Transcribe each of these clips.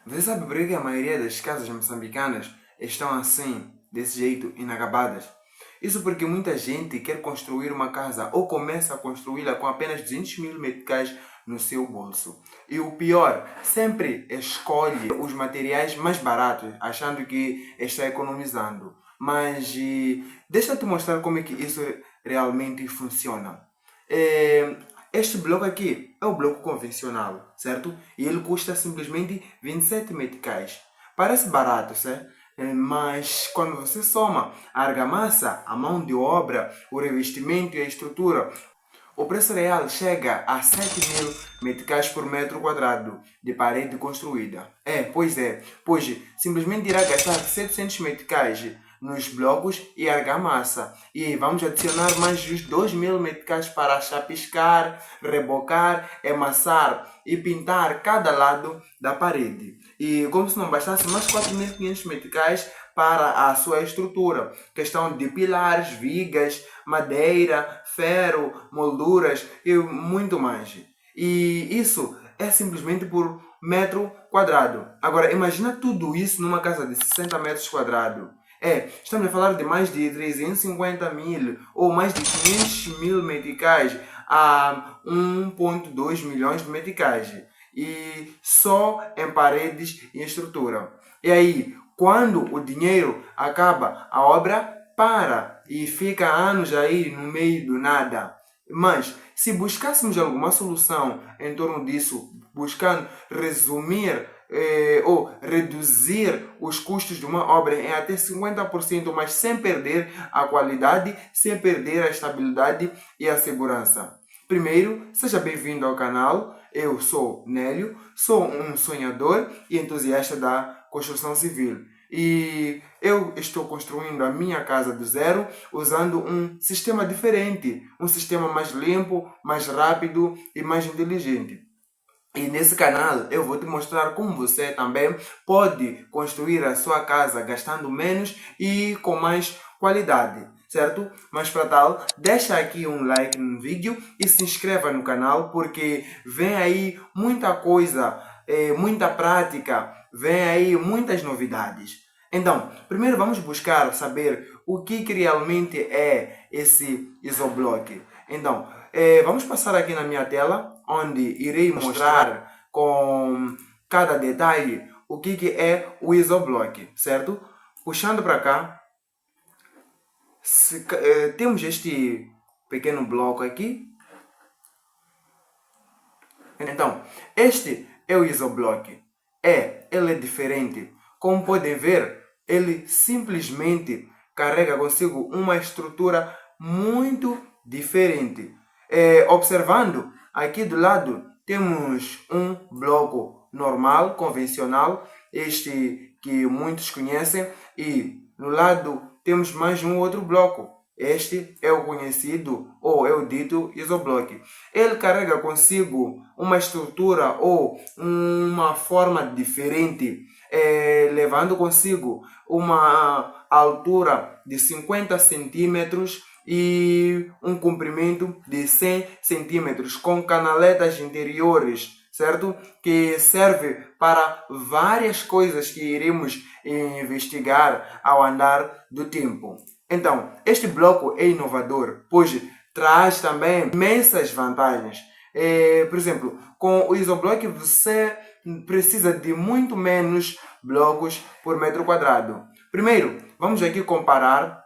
Você sabe por que a maioria das casas moçambicanas estão assim, desse jeito, inacabadas? Isso porque muita gente quer construir uma casa ou começa a construí-la com apenas 200 mil meticais no seu bolso. E o pior, sempre escolhe os materiais mais baratos, achando que está economizando. Mas deixa eu te mostrar como é que isso realmente funciona. É, este bloco aqui é o bloco convencional, certo? E ele custa simplesmente 27 meticais. Parece barato, certo? Mas quando você soma a argamassa, a mão de obra, o revestimento e a estrutura, o preço real chega a 7 mil meticais por metro quadrado de parede construída. Pois simplesmente irá gastar 700 meticais nos blocos e argamassa. E vamos adicionar mais os 2 mil meticais para chapiscar, rebocar, emassar e pintar cada lado da parede. E como se não bastasse, mais 4.500 meticais para a sua estrutura. Questão de pilares, vigas, madeira, ferro, molduras e muito mais. E isso é simplesmente por metro quadrado. Agora, imagina tudo isso numa casa de 60 metros quadrados. Estamos a falar de mais de 350 mil ou mais de 500 mil meticais a 1,2 milhões de meticais. E só em paredes e estrutura. E aí, quando o dinheiro acaba, a obra para e fica anos aí no meio do nada. Mas se buscássemos alguma solução em torno disso, buscando resumir ou reduzir os custos de uma obra em até 50%, mas sem perder a qualidade, sem perder a estabilidade e a segurança. Primeiro, seja bem-vindo ao canal. Eu sou Nélio, sou um sonhador e entusiasta da construção civil. E eu estou construindo a minha casa do zero usando um sistema diferente, um sistema mais limpo, mais rápido e mais inteligente. E nesse canal eu vou te mostrar como você também pode construir a sua casa gastando menos e com mais qualidade, certo? Mas para tal, deixa aqui um like no vídeo e se inscreva no canal porque vem aí muita coisa, muita prática, vem aí muitas novidades. Então, primeiro vamos buscar saber o que realmente é esse isoblock. Então, vamos passar aqui na minha tela, onde irei mostrar com cada detalhe o que é o isoblock, certo? Puxando para cá, temos este pequeno bloco aqui. Então, este é o isoblock. Ele é diferente. Como podem ver, ele simplesmente carrega consigo uma estrutura muito diferente. Observando, aqui do lado temos um bloco normal, convencional, este que muitos conhecem, e no lado temos mais um outro bloco. Este é o conhecido ou é o dito isoblock. Ele carrega consigo uma estrutura ou uma forma diferente, levando consigo uma altura de 50 centímetros e um comprimento de 100 centímetros, com canaletas interiores, certo? Que serve para várias coisas que iremos investigar ao andar do tempo. Então, este bloco é inovador, pois traz também imensas vantagens. Por exemplo, com o isoblock você precisa de muito menos blocos por metro quadrado. Primeiro, vamos aqui comparar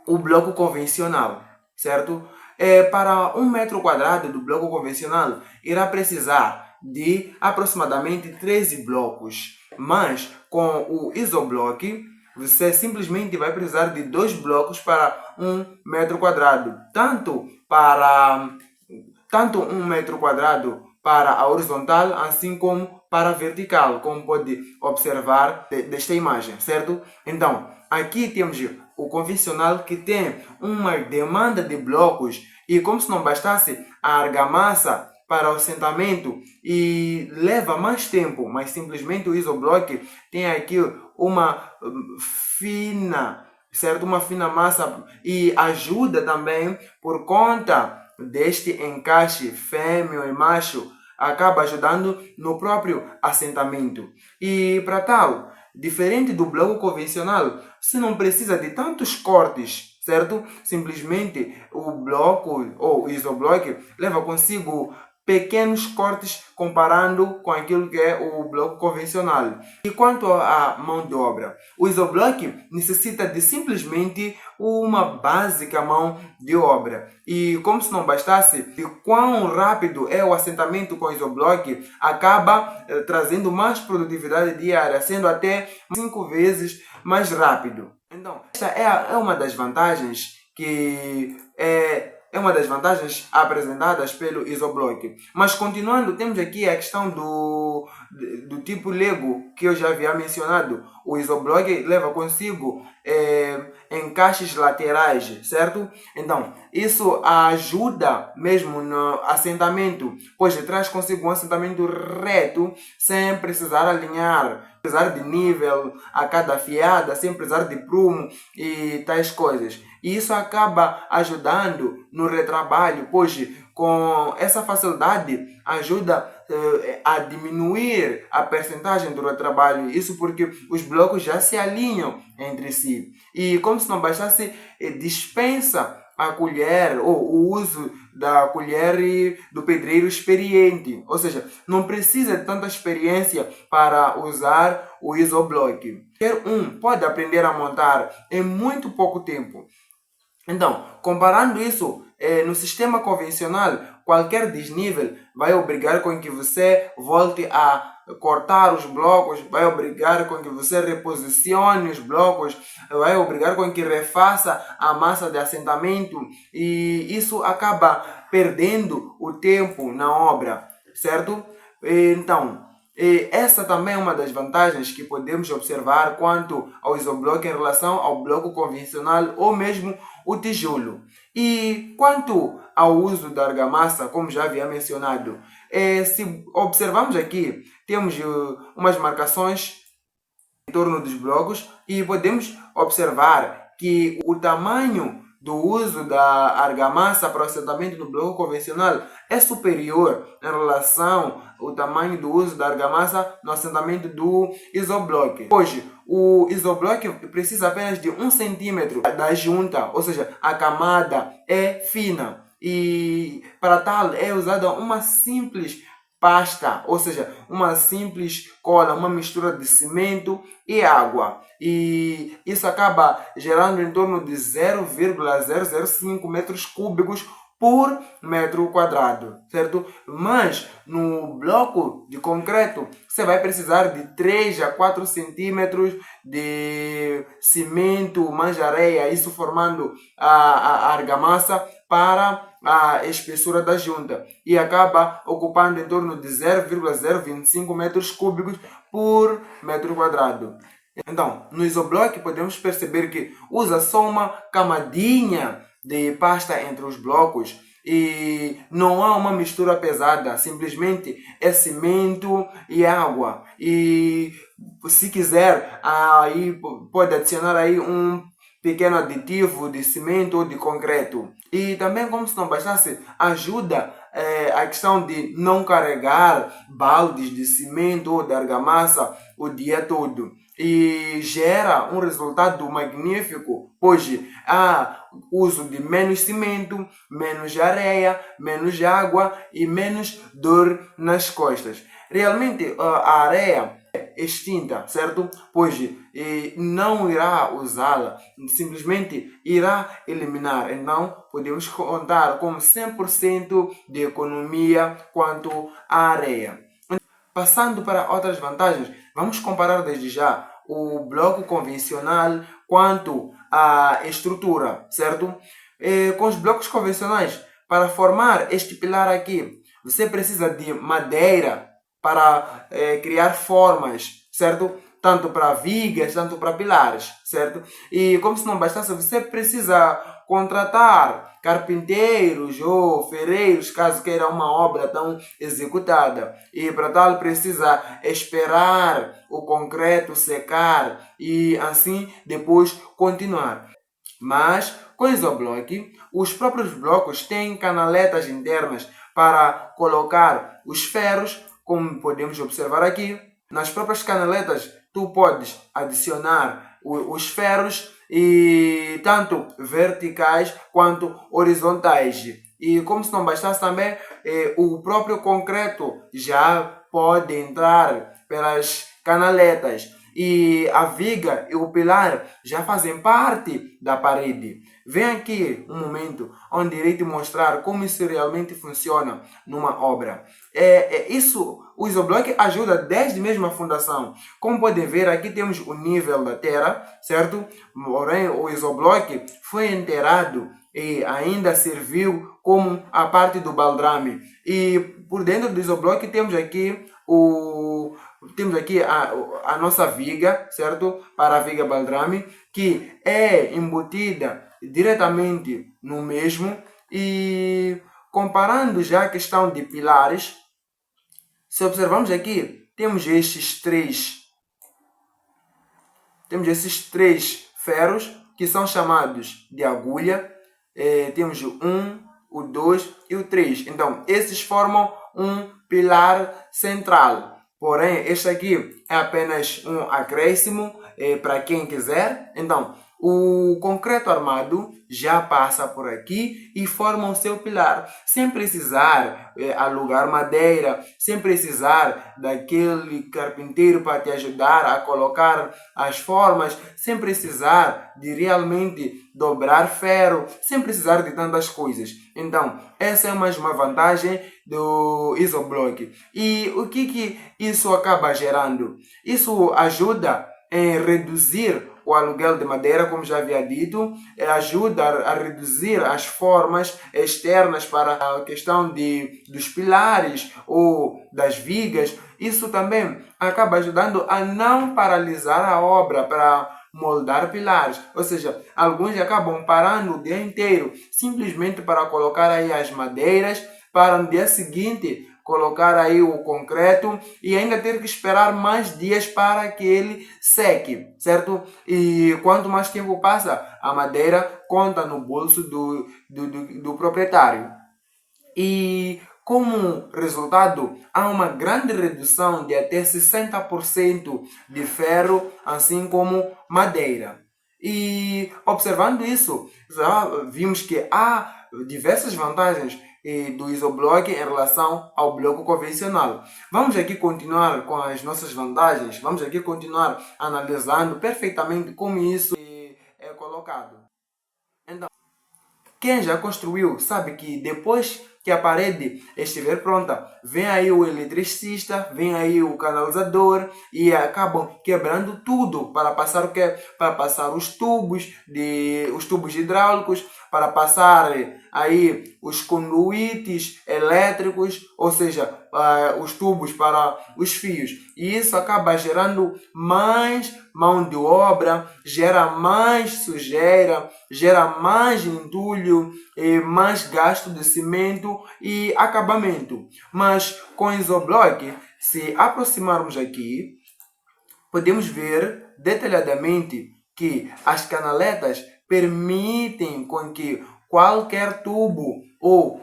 o bloco convencional, certo? Para um metro quadrado do bloco convencional, irá precisar de aproximadamente 13 blocos. Mas com o isoblock, você simplesmente vai precisar de 2 blocos para um metro quadrado. Tanto um metro quadrado para a horizontal, assim como para a vertical, como pode observar desta imagem, certo? Então, aqui temos o convencional que tem uma demanda de blocos e como se não bastasse a argamassa para o assentamento e leva mais tempo, mas simplesmente o isoblock tem aqui uma fina, certo? Uma fina massa e ajuda também por conta deste encaixe fêmea e macho acaba ajudando no próprio assentamento. E para tal, diferente do bloco convencional, você não precisa de tantos cortes, certo? Simplesmente o bloco ou o isobloco leva consigo pequenos cortes comparando com aquilo que é o bloco convencional. E quanto à mão de obra, o isobloco necessita de simplesmente uma básica mão de obra. E como se não bastasse, de quão rápido é o assentamento com o isobloco, acaba trazendo mais produtividade diária, sendo até 5 vezes mais rápido. Então, esta é uma das vantagens que é uma das vantagens apresentadas pelo isobloco. Mas continuando, temos aqui a questão do tipo Lego, que eu já havia mencionado. O isobloco leva consigo encaixes laterais, certo? Então, isso ajuda mesmo no assentamento, pois traz consigo um assentamento reto, sem precisar alinhar, precisar de nível a cada fiada, sem precisar de prumo e tais coisas. E isso acaba ajudando no retrabalho, pois com essa facilidade ajuda a diminuir a percentagem do retrabalho. Isso porque os blocos já se alinham entre si. E como se não bastasse, dispensa a colher ou o uso da colher do pedreiro experiente. Ou seja, não precisa de tanta experiência para usar o isobloco. Qualquer um pode aprender a montar em muito pouco tempo. Então, comparando isso, no sistema convencional, qualquer desnível vai obrigar com que você volte a cortar os blocos, vai obrigar com que você reposicione os blocos, vai obrigar com que refaça a massa de assentamento e isso acaba perdendo o tempo na obra, certo? Então, essa também é uma das vantagens que podemos observar quanto ao isobloco em relação ao bloco convencional ou mesmo o tijolo. E quanto ao uso da argamassa, como já havia mencionado, se observarmos aqui, temos umas marcações em torno dos blocos e podemos observar que o tamanho do uso da argamassa para o assentamento do bloco convencional é superior em relação ao tamanho do uso da argamassa no assentamento do isobloco. Hoje, o isobloco precisa apenas de 1 centímetro da junta, ou seja, a camada é fina. E para tal é usada uma simples pasta, ou seja, uma simples cola, uma mistura de cimento e água. E isso acaba gerando em torno de 0,005 metros cúbicos por metro quadrado, certo? Mas no bloco de concreto você vai precisar de 3 a 4 centímetros de cimento, mais areia, isso formando a argamassa para a espessura da junta e acaba ocupando em torno de 0,025 metros cúbicos por metro quadrado. Então, no isobloco podemos perceber que usa só uma camadinha de pasta entre os blocos e não há uma mistura pesada, simplesmente é cimento e água. E se quiser, aí pode adicionar aí um pequeno aditivo de cimento ou de concreto. E também, como se não bastasse, ajuda a questão de não carregar baldes de cimento ou de argamassa o dia todo. E gera um resultado magnífico, pois há uso de menos cimento, menos areia, menos água e menos dor nas costas. Realmente a areia é extinta, certo? Pois não irá usá-la, simplesmente irá eliminar. Então podemos contar com 100% de economia quanto à areia. Passando para outras vantagens, vamos comparar desde já o bloco convencional quanto à estrutura, certo? Com os blocos convencionais, para formar este pilar aqui, você precisa de madeira para criar formas, certo? Tanto para vigas, tanto para pilares, certo? E como se não bastasse, você precisa contratar carpinteiros ou ferreiros, caso queira uma obra tão executada. E para tal precisa esperar o concreto secar e assim depois continuar. Mas com o isobloco, os próprios blocos têm canaletas internas para colocar os ferros, como podemos observar aqui. Nas próprias canaletas, tu podes adicionar os ferros, e tanto verticais quanto horizontais. E como se não bastasse também, o próprio concreto já pode entrar pelas canaletas. E a viga e o pilar já fazem parte da parede. Vem aqui um momento onde irei te mostrar como isso realmente funciona numa obra. O isoblock ajuda desde mesmo a fundação. Como podem ver, aqui temos o nível da terra, certo? Porém, o isoblock foi enterrado e ainda serviu como a parte do baldrame. E por dentro do isoblock temos aqui a nossa viga, certo? Para a viga baldrame, que é embutida diretamente no mesmo. E comparando já a questão de pilares, se observarmos aqui, temos esses três ferros que são chamados de agulha. Temos o 1, o 2 e o 3. Então, esses formam um pilar central. Porém, este aqui é apenas um acréscimo para quem quiser. Então, o concreto armado já passa por aqui e forma o seu pilar, sem precisar alugar madeira, sem precisar daquele carpinteiro para te ajudar a colocar as formas, sem precisar de realmente dobrar ferro, sem precisar de tantas coisas. Então, essa é mais uma vantagem do isoblock. E o que isso acaba gerando? Isso ajuda em reduzir o aluguel de madeira, como já havia dito, ajuda a reduzir as formas externas para a questão dos pilares ou das vigas. Isso também acaba ajudando a não paralisar a obra para moldar pilares. Ou seja, alguns acabam parando o dia inteiro simplesmente para colocar aí as madeiras, para no dia seguinte colocar aí o concreto e ainda ter que esperar mais dias para que ele seque, certo? E quanto mais tempo passa, a madeira conta no bolso do proprietário. E como resultado, há uma grande redução de até 60% de ferro, assim como madeira. E observando isso, já vimos que há diversas vantagens do isoblock em relação ao bloco convencional. Vamos aqui continuar com as nossas vantagens, vamos aqui continuar analisando perfeitamente como isso é colocado. Então, quem já construiu sabe que depois que a parede estiver pronta, vem aí o eletricista, vem aí o canalizador e acabam quebrando tudo para passar o quê? Para passar os tubos hidráulicos, para passar aí os conduítes elétricos, ou seja, os tubos para os fios. E isso acaba gerando mais mão de obra, gera mais sujeira, gera mais entulho, mais gasto de cimento e acabamento. Mas com isoblock, se aproximarmos aqui, podemos ver detalhadamente que as canaletas permitem com que qualquer tubo ou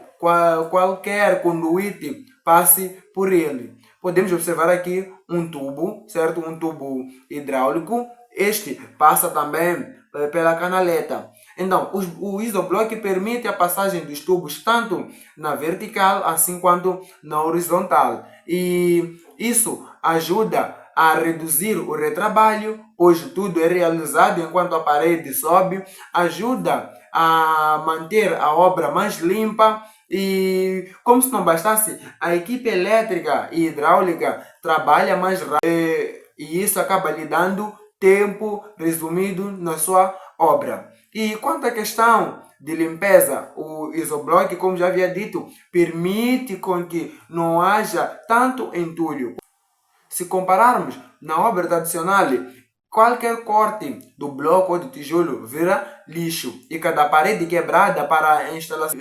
qualquer conduíte passe por ele. Podemos observar aqui um tubo, certo? Um tubo hidráulico. Este passa também pela canaleta. Então, o isoblock permite a passagem dos tubos tanto na vertical assim quanto na horizontal. E isso ajuda a reduzir o retrabalho, pois tudo é realizado enquanto a parede sobe, ajuda a manter a obra mais limpa e, como se não bastasse, a equipe elétrica e hidráulica trabalha mais rápido e isso acaba lhe dando tempo resumido na sua obra. E quanto à questão de limpeza, o isoblock, como já havia dito, permite com que não haja tanto entulho. Se compararmos na obra tradicional, qualquer corte do bloco ou do tijolo vira lixo e cada parede quebrada para a instalação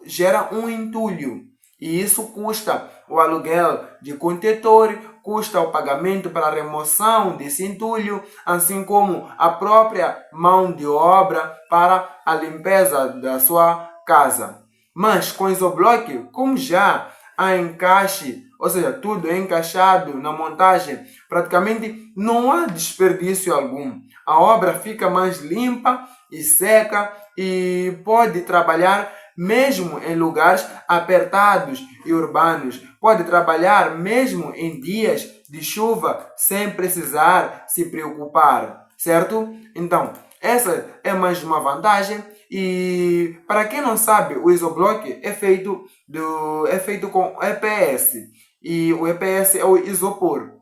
gera um entulho. E isso custa o aluguel de contentor, custa o pagamento para a remoção desse entulho, assim como a própria mão de obra para a limpeza da sua casa. Mas com isobloque, como já há encaixe, ou seja, tudo é encaixado na montagem, praticamente não há desperdício algum. A obra fica mais limpa e seca e pode trabalhar mesmo em lugares apertados e urbanos. Pode trabalhar mesmo em dias de chuva sem precisar se preocupar, certo? Então, essa é mais uma vantagem. E para quem não sabe, o isobloque é feito com EPS. E o EPS é o isopor.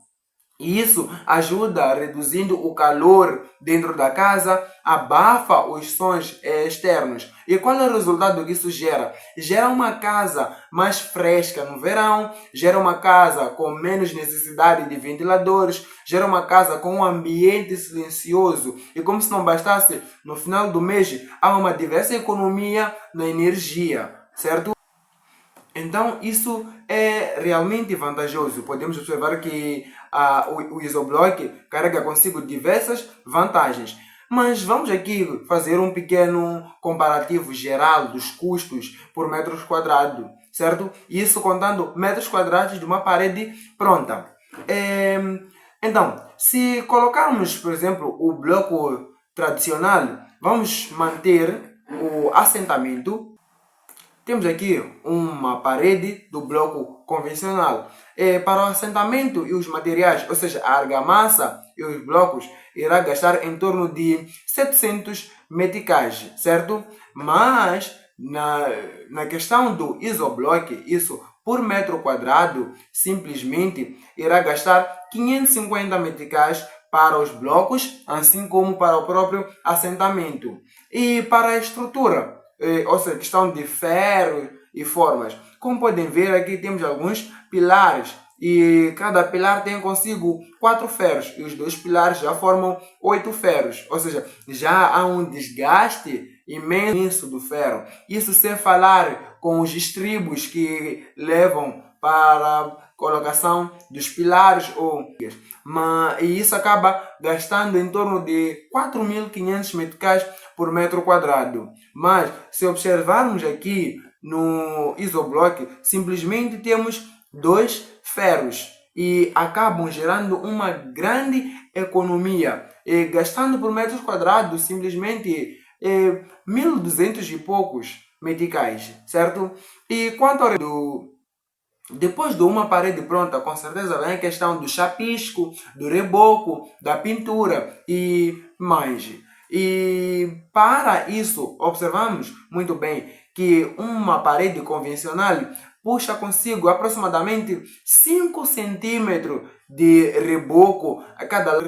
E isso ajuda reduzindo o calor dentro da casa, abafa os sons externos. E qual é o resultado que isso gera? Gera uma casa mais fresca no verão, gera uma casa com menos necessidade de ventiladores, gera uma casa com um ambiente silencioso. E como se não bastasse, no final do mês há uma diversa economia na energia, certo? Então, isso é realmente vantajoso. Podemos observar que o isoblock carrega consigo diversas vantagens. Mas vamos aqui fazer um pequeno comparativo geral dos custos por metros quadrados, certo? Isso contando metros quadrados de uma parede pronta. Então, se colocarmos, por exemplo, o bloco tradicional, vamos manter o assentamento. Temos aqui uma parede do bloco convencional. Para o assentamento e os materiais, ou seja, a argamassa e os blocos, irá gastar em torno de 700 meticais, certo? Mas na questão do isobloque, isso por metro quadrado, simplesmente irá gastar 550 meticais para os blocos, assim como para o próprio assentamento. E para a estrutura, ou seja, questão de ferro e formas. Como podem ver, aqui temos alguns pilares e cada pilar tem consigo 4 ferros e os dois pilares já formam 8 ferros, ou seja, já há um desgaste imenso do ferro. Isso sem falar com os estribos que levam para a colocação dos pilares e isso acaba gastando em torno de 4.500 meticais por metro quadrado. Mas se observarmos aqui no isoblock, simplesmente temos 2 ferros e acabam gerando uma grande economia, gastando por metros quadrados simplesmente 1.200 e poucos meticais, certo? E quanto ao depois de uma parede pronta, com certeza vem a questão do chapisco, do reboco, da pintura e mais. E para isso, observamos muito bem que uma parede convencional puxa consigo aproximadamente 5 centímetros de reboco a cada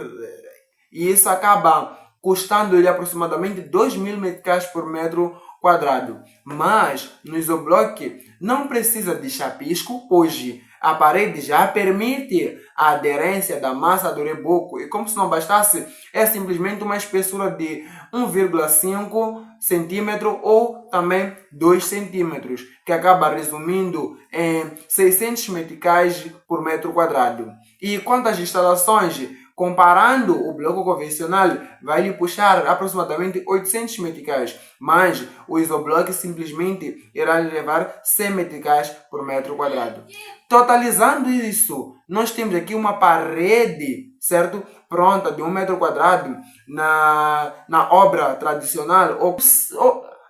e isso acaba custando-lhe aproximadamente 2.000 meticais por metro quadrado. Mas no isoblock não precisa de chapisco, pois a parede já permite a aderência da massa do reboco e como se não bastasse, é simplesmente uma espessura de 1,5 centímetro ou também 2 centímetros, que acaba resumindo em 600 meticais por metro quadrado. E quanto às instalações, comparando o bloco convencional, vai lhe puxar aproximadamente 800 meticais, mas o isoblock simplesmente irá lhe levar 100 meticais por metro quadrado. Totalizando isso, nós temos aqui uma parede, certo? Pronta de 1 metro quadrado na obra tradicional, ou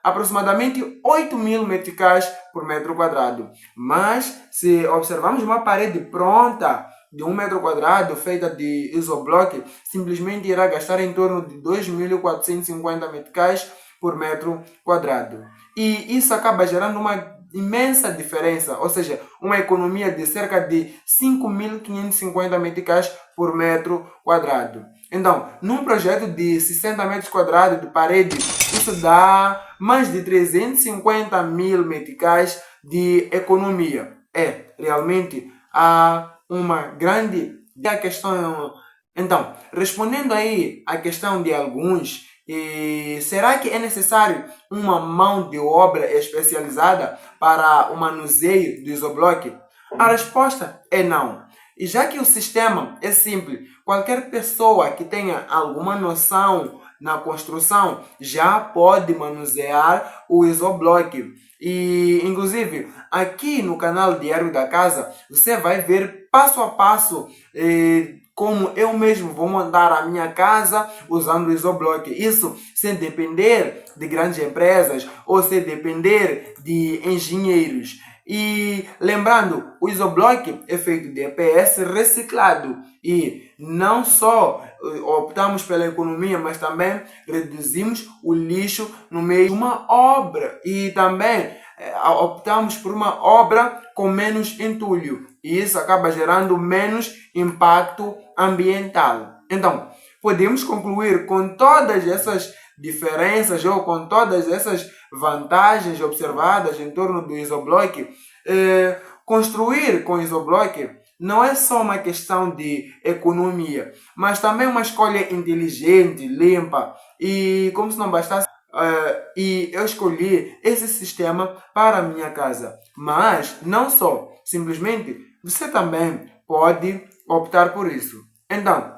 aproximadamente 8.000 meticais por metro quadrado. Mas se observarmos uma parede pronta de 1 metro quadrado feita de isoblock, simplesmente irá gastar em torno de 2.450 meticais por metro quadrado. E isso acaba gerando uma imensa diferença, ou seja, uma economia de cerca de 5.550 meticais por metro quadrado. Então, num projeto de 60 metros quadrados de parede, isso dá mais de 350.000 meticais de economia. Realmente há uma grande questão. Então, respondendo aí à questão de alguns, será que é necessário uma mão de obra especializada para o manuseio do isoblock? A resposta é não. E já que o sistema é simples, qualquer pessoa que tenha alguma noção na construção já pode manusear o isoblock. E, inclusive, aqui no canal Diário da Casa, você vai ver passo a passo como eu mesmo vou montar a minha casa usando o Isoblock. Isso sem depender de grandes empresas ou sem depender de engenheiros. E lembrando, o Isoblock é feito de EPS reciclado e não só optamos pela economia, mas também reduzimos o lixo no meio de uma obra e também optamos por uma obra com menos entulho e isso acaba gerando menos impacto ambiental. Então, podemos concluir com todas essas diferenças ou com todas essas vantagens observadas em torno do Isoblock, construir com Isoblock não é só uma questão de economia, mas também uma escolha inteligente, limpa e como se não bastasse e eu escolhi esse sistema para a minha casa. Mas não só, simplesmente você também pode optar por isso. Então,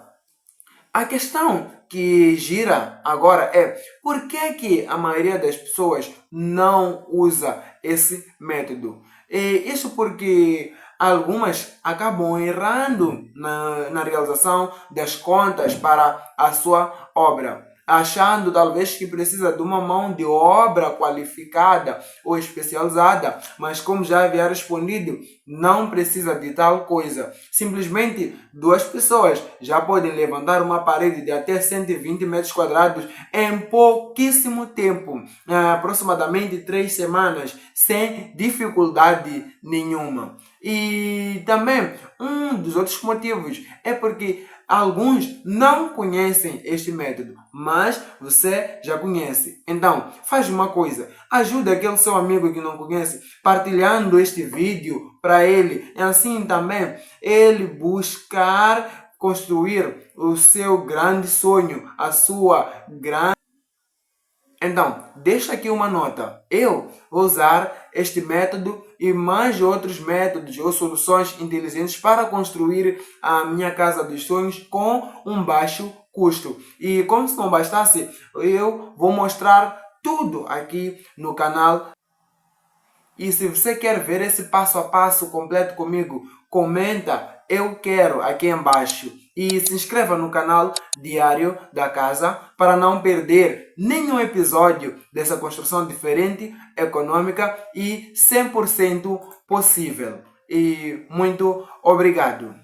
a questão que gira agora é por que a maioria das pessoas não usa esse método? E isso porque algumas acabam errando na realização das contas para a sua obra, achando talvez que precisa de uma mão de obra qualificada ou especializada, mas como já havia respondido, não precisa de tal coisa. Simplesmente duas pessoas já podem levantar uma parede de até 120 metros quadrados em pouquíssimo tempo, aproximadamente 3 semanas, sem dificuldade nenhuma. E também um dos outros motivos é porque alguns não conhecem este método, mas você já conhece. Então, faz uma coisa, ajuda aquele seu amigo que não conhece, partilhando este vídeo para ele, e assim também ele buscar construir o seu grande sonho, a sua grande... Então, deixa aqui uma nota. Eu vou usar este método e mais outros métodos ou soluções inteligentes para construir a minha casa dos sonhos com um baixo custo. E como se não bastasse, eu vou mostrar tudo aqui no canal. E se você quer ver esse passo a passo completo comigo, comenta eu quero aqui embaixo e se inscreva no canal Diário da Casa para não perder nenhum episódio dessa construção diferente, econômica e 100% possível. E muito obrigado.